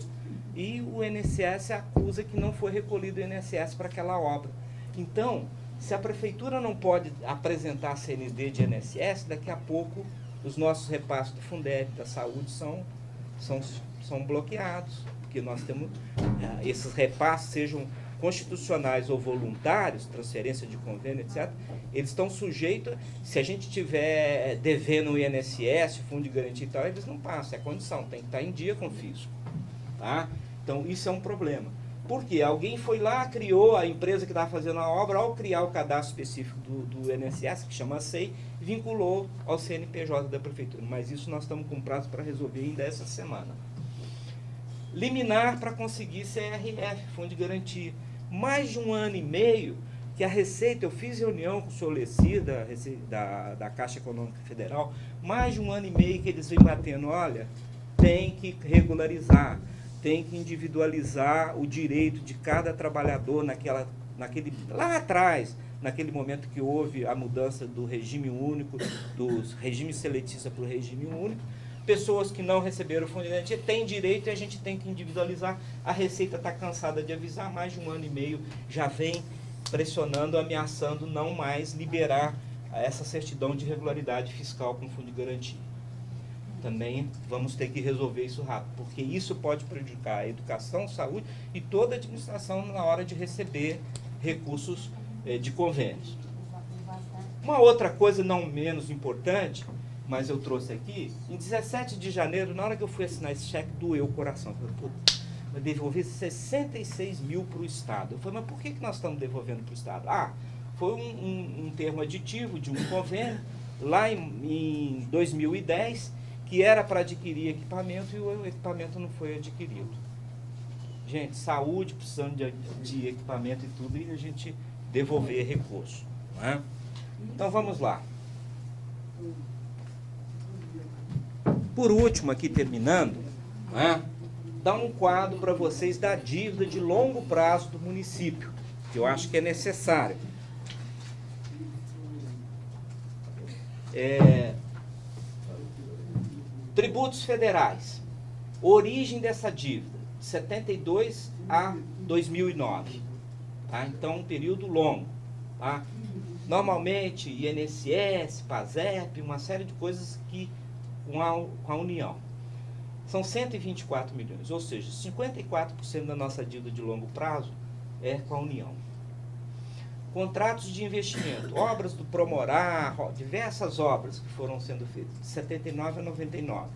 E o INSS acusa que não foi recolhido o INSS para aquela obra. Então, se a Prefeitura não pode apresentar a CND de INSS, daqui a pouco os nossos repassos do Fundeb, da saúde, são bloqueados. Porque nós temos esses repassos, sejam constitucionais ou voluntários, transferência de convênio, etc., eles estão sujeitos, se a gente tiver devendo o INSS, fundo de garantia e tal, eles não passam, é condição, tem que estar em dia com o fisco. Tá? Então, isso é um problema. Por quê? Alguém foi lá, criou a empresa que estava fazendo a obra, ao criar o cadastro específico do INSS, que chama SEI, vinculou ao CNPJ da Prefeitura. Mas isso nós estamos com prazo para resolver ainda essa semana. Liminar para conseguir CRF, Fundo de Garantia. Mais de 1 ano e meio que a Receita, eu fiz reunião com o senhor Leci, da Caixa Econômica Federal, mais de 1 ano e meio que eles vêm batendo, olha, tem que regularizar, tem que individualizar o direito de cada trabalhador lá atrás, naquele momento que houve a mudança do regime único, do regime seletista para o regime único. Pessoas que não receberam o fundo de garantia têm direito e a gente tem que individualizar. A Receita está cansada de avisar, mais de 1 ano e meio já vem pressionando, ameaçando não mais liberar essa certidão de regularidade fiscal com o fundo de garantia. Também vamos ter que resolver isso rápido, porque isso pode prejudicar a educação, a saúde e toda a administração na hora de receber recursos de convênios. Uma outra coisa não menos importante, mas eu trouxe aqui, em 17 de janeiro, na hora que eu fui assinar esse cheque, doeu o coração. Eu falei, eu devolvi 66 mil para o Estado. Eu falei, mas por que nós estamos devolvendo para o Estado? Ah, foi um termo aditivo de um convênio, lá em 2010, que era para adquirir equipamento e o equipamento não foi adquirido. Gente, saúde precisando de equipamento e tudo, e a gente devolver recurso. Não é? Então vamos lá. Por último, aqui terminando, né, dá um quadro para vocês da dívida de longo prazo do município, que eu acho que é necessário. Tributos federais. Origem dessa dívida, de 72 a 2009. Tá? Então, um período longo. Tá? Normalmente, INSS, PASEP, uma série de coisas que com a União. São 124 milhões, ou seja, 54% da nossa dívida de longo prazo é com a União. Contratos de investimento, obras do Promorá, diversas obras que foram sendo feitas, de 79 a 99,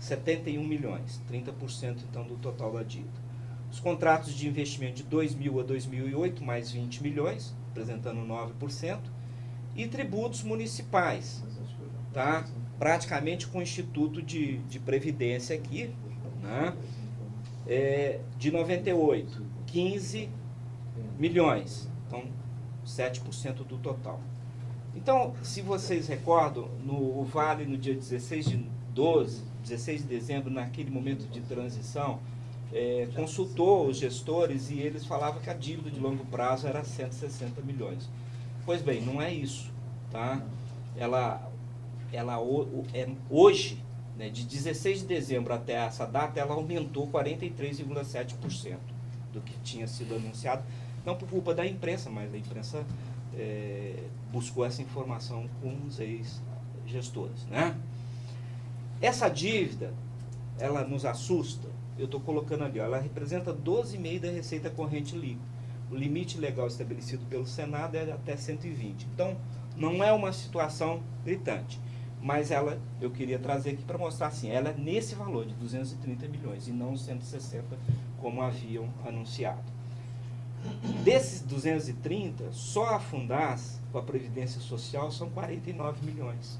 71 milhões, 30% então do total da dívida. Os contratos de investimento de 2000 a 2008, mais 20 milhões, representando 9%, e tributos municipais, tá? Praticamente com o Instituto de Previdência aqui, né? De 98, 15 milhões, então 7% do total. Então, se vocês recordam, no Vale, no dia 16 de dezembro, naquele momento de transição, consultou os gestores e eles falavam que a dívida de longo prazo era 160 milhões. Pois bem, não é isso, tá? Hoje, né, de 16 de dezembro até essa data, ela aumentou 43,7% do que tinha sido anunciado, não por culpa da imprensa, mas a imprensa buscou essa informação com os ex-gestores, né? Essa dívida, ela nos assusta. Eu estou colocando ali, ó, ela representa 12,5% da receita corrente líquida. O limite legal estabelecido pelo Senado é até 120. Então, não é uma situação gritante. Mas ela, eu queria trazer aqui para mostrar assim, ela é nesse valor de 230 milhões e não 160, como haviam anunciado. Desses 230, só a Fundas, com a Previdência Social, são 49 milhões.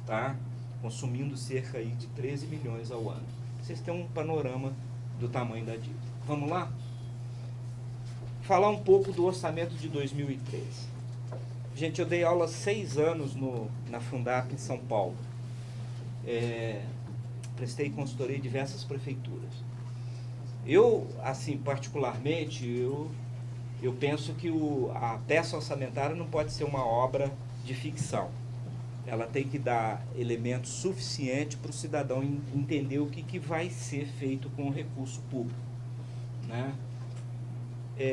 Tá? Consumindo cerca aí de 13 milhões ao ano. Vocês têm um panorama do tamanho da dívida. Vamos lá? Falar um pouco do orçamento de 2013. Gente, eu dei aula 6 anos na Fundap em São Paulo. Prestei consultoria em diversas prefeituras. Eu, assim, particularmente, eu penso que a peça orçamentária não pode ser uma obra de ficção. Ela tem que dar elementos suficientes para o cidadão entender o que vai ser feito com o recurso público, né?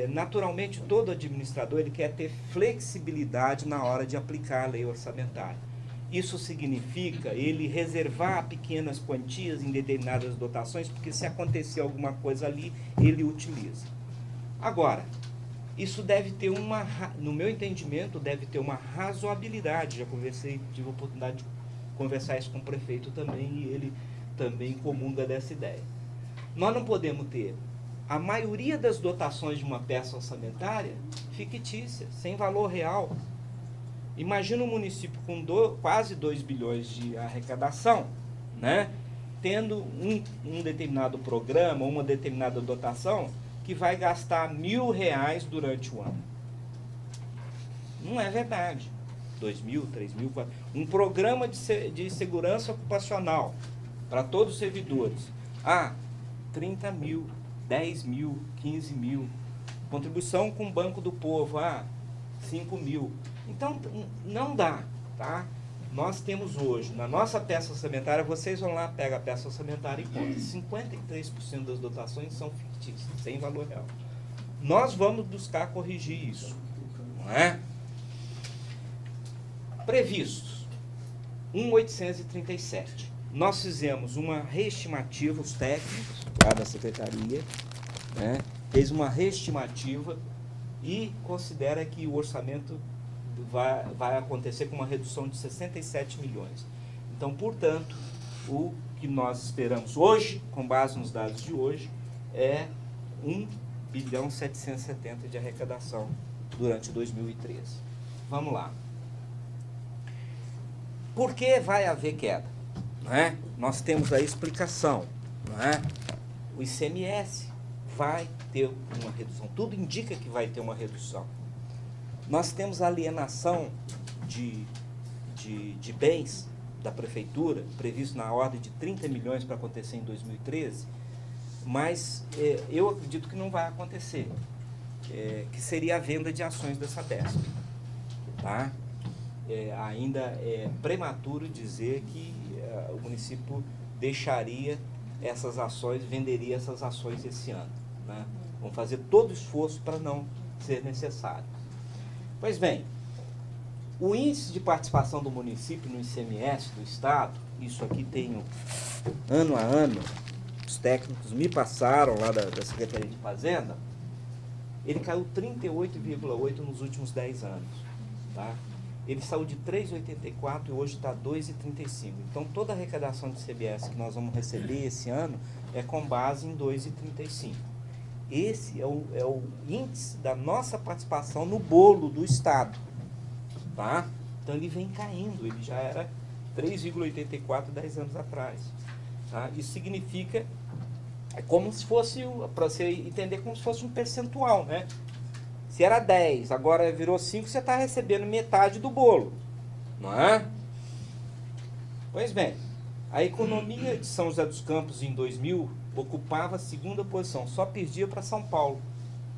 Naturalmente, todo administrador ele quer ter flexibilidade na hora de aplicar a lei orçamentária. Isso significa ele reservar pequenas quantias em determinadas dotações, porque se acontecer alguma coisa ali, ele utiliza. Agora, isso deve ter no meu entendimento, deve ter uma razoabilidade. Já tive a oportunidade de conversar isso com o prefeito também, e ele também comunga dessa ideia. Nós não podemos ter a maioria das dotações de uma peça orçamentária fictícia, sem valor real. Imagina um município com quase 2 bilhões de arrecadação, né, tendo um determinado programa, uma determinada dotação, que vai gastar R$1.000 durante o ano. Não é verdade. 2.000, 3.000, 4.000. Um programa de segurança ocupacional para todos os servidores. 30 mil, 10 mil, 15 mil. Contribuição com o Banco do Povo, 5 mil. Então, não dá, tá? Nós temos hoje, na nossa peça orçamentária, vocês vão lá, pegam a peça orçamentária e contam. 53% das dotações são fictícias, sem valor real. Nós vamos buscar corrigir isso, não é? Previstos, 1.837. Nós fizemos uma reestimativa, os técnicos lá da Secretaria, né, fez uma reestimativa e considera que o orçamento vai acontecer com uma redução de 67 milhões. Então, portanto, o que nós esperamos hoje, com base nos dados de hoje, é 1.770 de arrecadação durante 2013. Vamos lá. Por que vai haver queda? Não é? Nós temos a explicação. Não é? O ICMS vai ter uma redução. Tudo indica que vai ter uma redução. Nós temos a alienação de bens da prefeitura, previsto na ordem de 30 milhões para acontecer em 2013, mas eu acredito que não vai acontecer, que seria a venda de ações da Sabesp. Tá? Ainda é prematuro dizer que o município deixaria essas ações, venderia essas ações esse ano. Né? Vamos fazer todo o esforço para não ser necessário. Pois bem, o índice de participação do município no ICMS do Estado, isso aqui tem ano a ano, os técnicos me passaram lá da Secretaria de Fazenda, ele caiu 38,8% nos últimos 10 anos. Tá? Ele saiu de 3,84 e hoje está 2,35. Então, toda a arrecadação de CBS que nós vamos receber esse ano é com base em 2,35. Esse é o índice da nossa participação no bolo do Estado. Tá? Então, ele vem caindo. Ele já era 3,84 10 anos atrás. Tá? Isso significa, é como se fosse, para você entender, como se fosse um percentual, né? Se era 10, agora virou 5, você está recebendo metade do bolo, não é? Pois bem, a economia de São José dos Campos em 2000 ocupava a segunda posição, só perdia para São Paulo,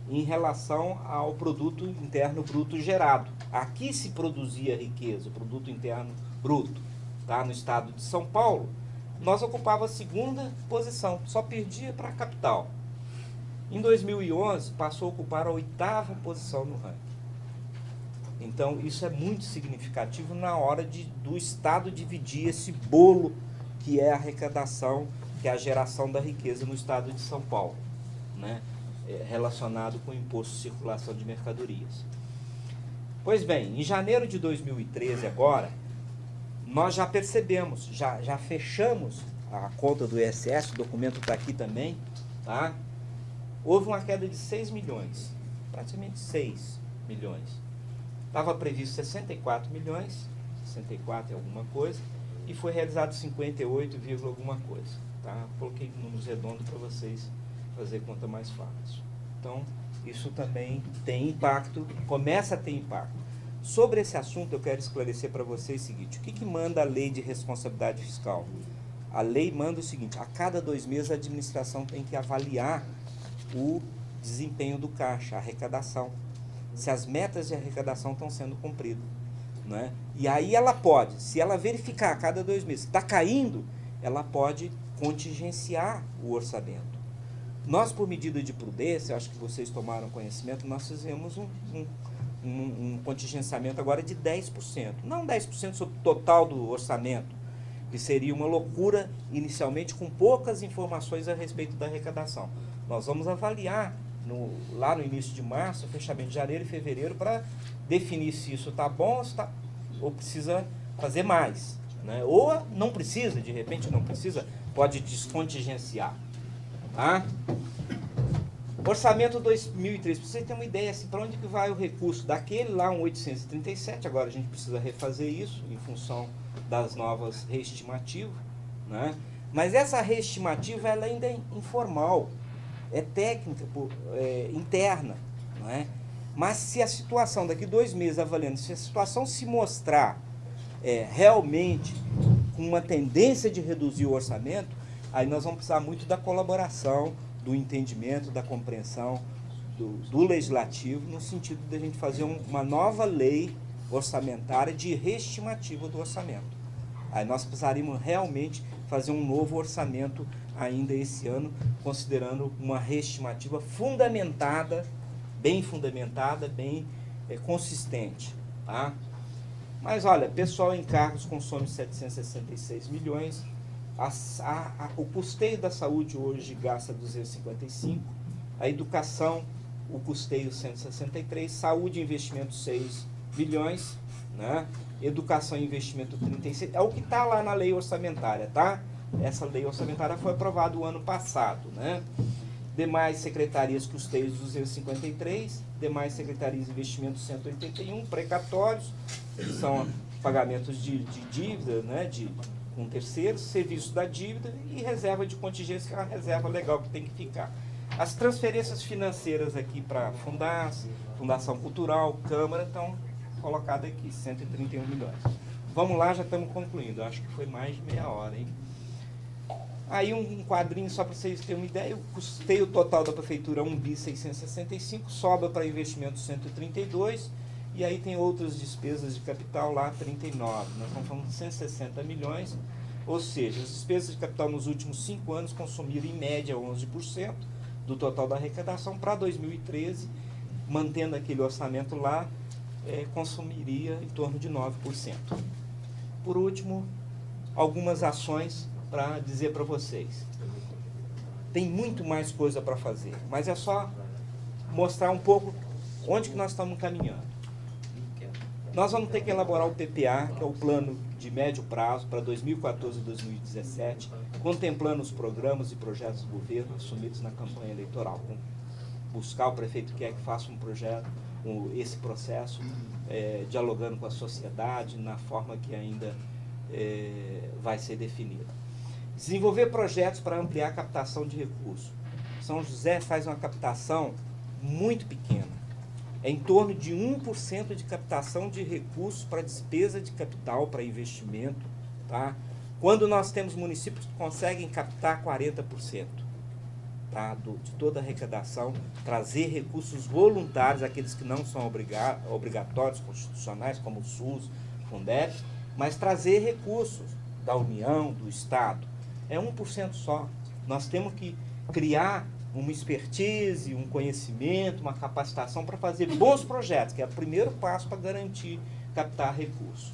em relação ao produto interno bruto gerado. Aqui se produzia riqueza, o produto interno bruto. Tá? No estado de São Paulo, nós ocupávamos a segunda posição, só perdia para a capital. Em 2011, passou a ocupar a 8ª posição no ranking. Então, isso é muito significativo na hora do Estado dividir esse bolo que é a arrecadação, que é a geração da riqueza no Estado de São Paulo, né? Relacionado com o imposto de circulação de mercadorias. Pois bem, em janeiro de 2013 agora, nós já percebemos, já fechamos a conta do ISS, o documento está aqui também, tá? Houve uma queda de 6 milhões, praticamente 6 milhões. Estava previsto 64 milhões, 64 e alguma coisa, e foi realizado 58, alguma coisa. Tá? Coloquei números redondos para vocês fazer conta mais fácil. Então, isso também tem impacto, começa a ter impacto. Sobre esse assunto, eu quero esclarecer para vocês o seguinte: o que manda a lei de responsabilidade fiscal? A lei manda o seguinte: a cada 2 meses a administração tem que avaliar o desempenho do caixa, a arrecadação, se as metas de arrecadação estão sendo cumpridas, né? E aí ela pode, se ela verificar a cada 2 meses que está caindo, ela pode contingenciar o orçamento. Nós, por medida de prudência, acho que vocês tomaram conhecimento, nós fizemos um contingenciamento agora de 10%. Não 10% sobre o total do orçamento, que seria uma loucura inicialmente com poucas informações a respeito da arrecadação. Nós vamos avaliar lá no início de março, fechamento de janeiro e fevereiro, para definir se isso está bom ou precisa fazer mais, né? Ou não precisa, de repente não precisa, pode descontingenciar. Tá? Orçamento 2003, para você ter uma ideia assim, para onde que vai o recurso daquele lá, um 837, agora a gente precisa refazer isso em função das novas reestimativas, né? Mas essa reestimativa ela ainda é informal, é técnica, interna, não é? Mas se a situação daqui 2 meses avaliando, se a situação se mostrar realmente com uma tendência de reduzir o orçamento, aí nós vamos precisar muito da colaboração, do entendimento, da compreensão do legislativo, no sentido de a gente fazer uma nova lei orçamentária de reestimativa do orçamento. Aí nós precisaríamos realmente fazer um novo orçamento ainda esse ano, considerando uma reestimativa fundamentada, bem consistente. Tá? Mas olha, pessoal em cargos consome 766 milhões, o custeio da saúde hoje gasta 255, a educação, o custeio 163, saúde e investimento 6 bilhões, né? Educação e investimento 36, é o que está lá na lei orçamentária, tá? Essa lei orçamentária foi aprovada o ano passado, né? Demais secretarias, custeios 253, demais secretarias, investimentos 181, precatórios, que são pagamentos de dívidas, né? Com terceiros, serviço da dívida e reserva de contingência, que é uma reserva legal que tem que ficar. As transferências financeiras aqui para Fundação Cultural, Câmara, estão colocadas aqui, 131 milhões. Vamos lá, já estamos concluindo. Acho que foi mais de meia hora, hein? Aí um quadrinho só para vocês terem uma ideia. O custeio total da prefeitura é 1.665, sobra para investimento 132, e aí tem outras despesas de capital lá, 39. Nós estamos falando de 160 milhões, ou seja, as despesas de capital nos últimos 5 anos consumiram em média 11% do total da arrecadação. Para 2013, mantendo aquele orçamento lá, consumiria em torno de 9%. Por último, algumas ações para dizer para vocês. Tem muito mais coisa para fazer, mas é só mostrar um pouco onde que nós estamos caminhando. Nós vamos ter que elaborar o PPA, que é o plano de médio prazo para 2014 e 2017, contemplando os programas e projetos do governo assumidos na campanha eleitoral. Buscar o prefeito que faça um projeto, esse processo, dialogando com a sociedade, na forma que ainda vai ser definida. Desenvolver projetos para ampliar a captação de recursos. São José faz uma captação muito pequena. É em torno de 1% de captação de recursos para despesa de capital, para investimento. Tá? Quando nós temos municípios que conseguem captar 40%. Tá? De toda a arrecadação, trazer recursos voluntários, aqueles que não são obrigatórios, constitucionais, como o SUS, Fundeb, mas trazer recursos da União, do Estado. é 1% só. Nós temos que criar uma expertise, um conhecimento, uma capacitação para fazer bons projetos, que é o primeiro passo para garantir captar recursos.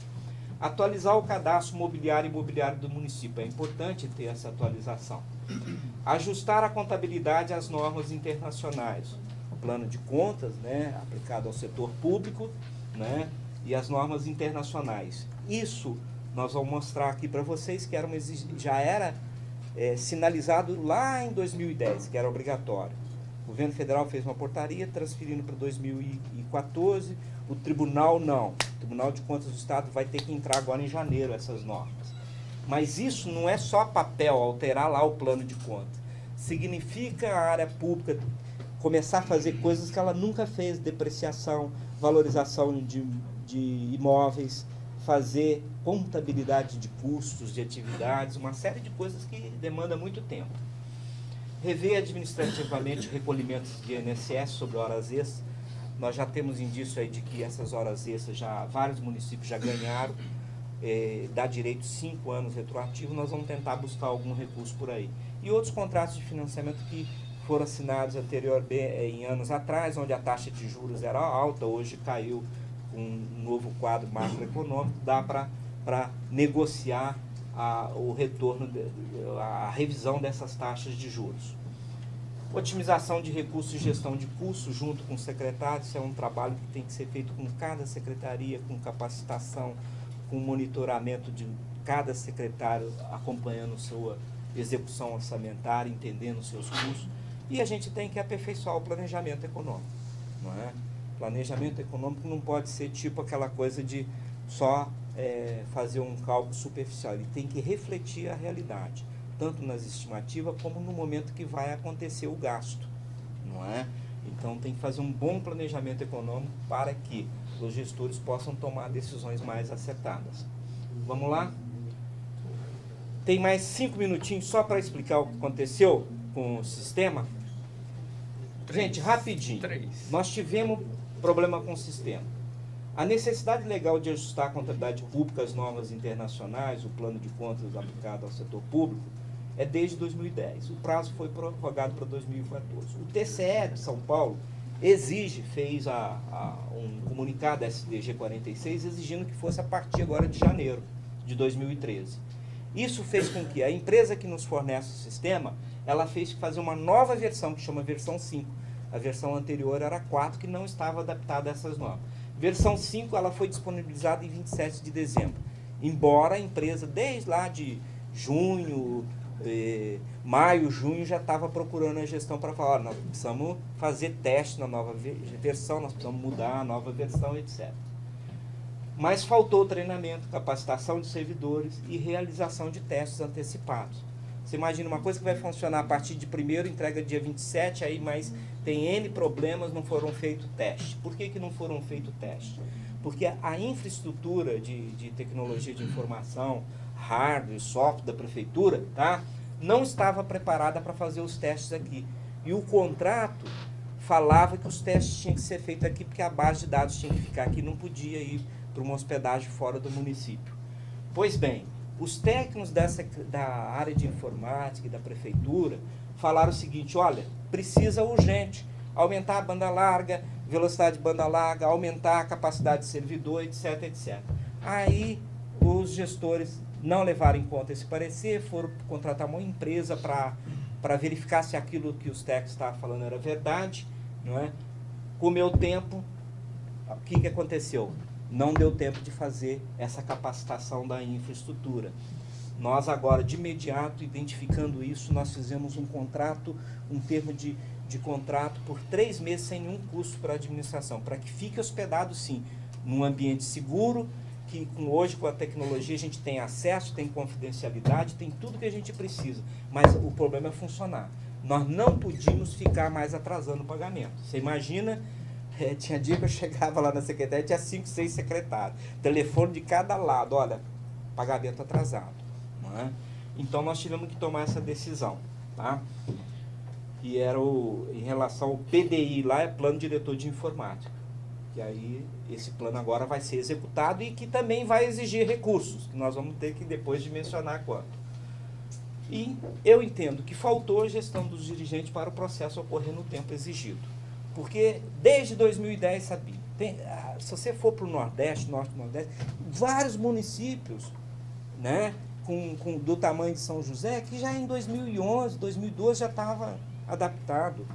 Atualizar o cadastro mobiliário e imobiliário do município. É importante ter essa atualização. Ajustar a contabilidade às normas internacionais. O plano de contas, né, aplicado ao setor público, né, e as normas internacionais. Isso nós vamos mostrar aqui para vocês que já era sinalizado lá em 2010, que era obrigatório. O governo federal fez uma portaria transferindo para 2014, o tribunal não. O Tribunal de Contas do Estado vai ter que entrar agora em janeiro essas normas. Mas isso não é só papel, alterar lá o plano de contas. Significa a área pública começar a fazer coisas que ela nunca fez, depreciação, valorização de imóveis, fazer contabilidade de custos, de atividades, uma série de coisas que demanda muito tempo. Rever administrativamente recolhimentos de INSS sobre horas extras. Nós já temos indício aí de que essas horas extras, vários municípios já ganharam, dá direito 5 anos retroativo, nós vamos tentar buscar algum recurso por aí. E outros contratos de financiamento que foram assinados em anos atrás, onde a taxa de juros era alta, hoje caiu com um novo quadro macroeconômico, dá para negociar o retorno, a revisão dessas taxas de juros. Otimização de recursos e gestão de custos junto com o secretário, isso é um trabalho que tem que ser feito com cada secretaria, com capacitação, com monitoramento de cada secretário acompanhando sua execução orçamentária, entendendo os seus custos. E a gente tem que aperfeiçoar o planejamento econômico, não é? Planejamento econômico não pode ser tipo aquela coisa de só fazer um cálculo superficial. Ele tem que refletir a realidade, tanto nas estimativas como no momento que vai acontecer o gasto, não é? Então tem que fazer um bom planejamento econômico para que os gestores possam tomar decisões mais acertadas. Vamos lá? Tem mais 5 minutinhos só para explicar o que aconteceu com o sistema. Gente, rapidinho. Nós tivemos problema com o sistema. A necessidade legal de ajustar a contabilidade pública às normas internacionais, o plano de contas aplicado ao setor público, é desde 2010. O prazo foi prorrogado para 2014. O TCE de São Paulo fez um comunicado SDG 46 exigindo que fosse a partir agora de janeiro de 2013. Isso fez com que a empresa que nos fornece o sistema, ela fez fazer uma nova versão, que chama versão 5. A versão anterior era 4, que não estava adaptada a essas normas. Versão 5, ela foi disponibilizada em 27 de dezembro. Embora a empresa, desde lá de junho, maio, junho, já estava procurando a gestão para falar, nós precisamos fazer teste na nova versão, nós precisamos mudar a nova versão, etc. Mas faltou treinamento, capacitação de servidores e realização de testes antecipados. Você imagina uma coisa que vai funcionar a partir de 1º, entrega dia 27, aí mais tem N problemas, não foram feitos testes. Por que não foram feitos testes? Porque a infraestrutura de tecnologia de informação, hardware, software da prefeitura, tá, não estava preparada para fazer os testes aqui. E o contrato falava que os testes tinham que ser feitos aqui, porque a base de dados tinha que ficar aqui, não podia ir para uma hospedagem fora do município. Pois bem, os técnicos da área de informática e da prefeitura falaram o seguinte, olha, precisa urgente aumentar a banda larga, velocidade de banda larga, aumentar a capacidade de servidor, etc, etc. Aí os gestores não levaram em conta esse parecer, foram contratar uma empresa para verificar se aquilo que os técnicos estavam falando era verdade, não é? Comeu tempo, o que aconteceu? Não deu tempo de fazer essa capacitação da infraestrutura. Nós agora, de imediato, identificando isso, nós fizemos um contrato, um termo de contrato por 3 meses sem nenhum custo para a administração, para que fique hospedado, sim, num ambiente seguro, que hoje com a tecnologia a gente tem acesso, tem confidencialidade, tem tudo que a gente precisa, mas o problema é funcionar. Nós não podíamos ficar mais atrasando o pagamento. Você imagina... tinha dia que eu chegava lá na secretaria, tinha 5, 6 secretários, telefone de cada lado, olha, pagamento atrasado, não é? Então nós tivemos que tomar essa decisão, tá? Que era em relação ao PDI, lá é Plano Diretor de Informática, que aí esse plano agora vai ser executado e que também vai exigir recursos, que nós vamos ter que depois dimensionar quanto. E eu entendo que faltou a gestão dos dirigentes para o processo ocorrer no tempo exigido. Porque desde 2010, sabia, se você for para o Nordeste, Norte e Nordeste, vários municípios, né, do tamanho de São José, que já em 2011, 2012 já estava adaptado.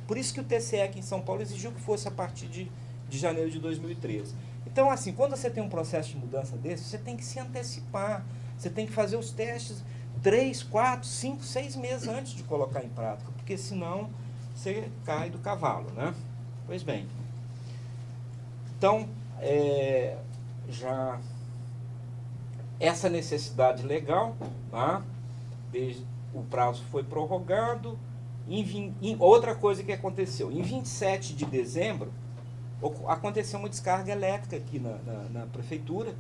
Por isso que o TCE aqui em São Paulo exigiu que fosse a partir de janeiro de 2013. Então, assim, quando você tem um processo de mudança desse, você tem que se antecipar, você tem que fazer os testes 3, 4, 5, 6 meses antes de colocar em prática, porque senão você cai do cavalo, né? Pois bem. Então, já essa necessidade legal, tá? O prazo foi prorrogado. Outra coisa que aconteceu, em 27 de dezembro, aconteceu uma descarga elétrica aqui na prefeitura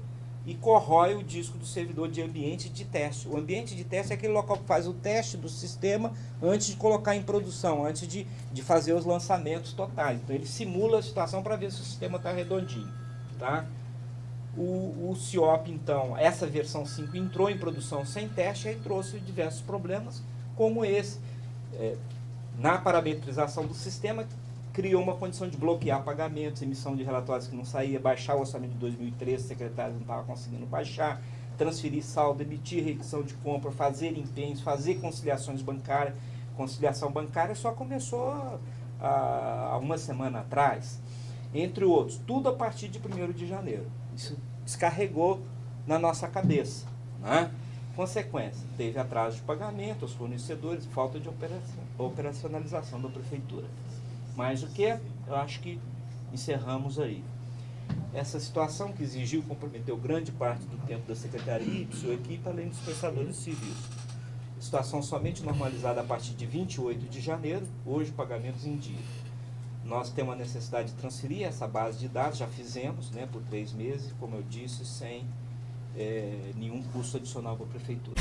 e corrói o disco do servidor de ambiente de teste. O ambiente de teste é aquele local que faz o teste do sistema antes de colocar em produção, antes de fazer os lançamentos totais. Então ele simula a situação para ver se o sistema está redondinho, tá? O CIOP, então, essa versão 5 entrou em produção sem teste e trouxe diversos problemas, como esse. Na parametrização do sistema, criou uma condição de bloquear pagamentos, emissão de relatórios que não saía, baixar o orçamento de 2013, o secretário não estava conseguindo baixar, transferir saldo, emitir requisição de compra, fazer empenhos, fazer conciliações bancárias. Conciliação bancária só começou há uma semana atrás, entre outros, tudo a partir de 1º de janeiro. Isso descarregou na nossa cabeça, né? Consequência, teve atraso de pagamento aos fornecedores, falta de operacionalização da prefeitura. Mais o que? Eu acho que encerramos aí. Essa situação que exigiu e comprometeu grande parte do tempo da Secretaria e de sua equipe, além dos prestadores de serviço. Situação somente normalizada a partir de 28 de janeiro, hoje pagamentos em dia. Nós temos a necessidade de transferir essa base de dados, já fizemos, né, por 3 meses, como eu disse, sem nenhum custo adicional para a prefeitura.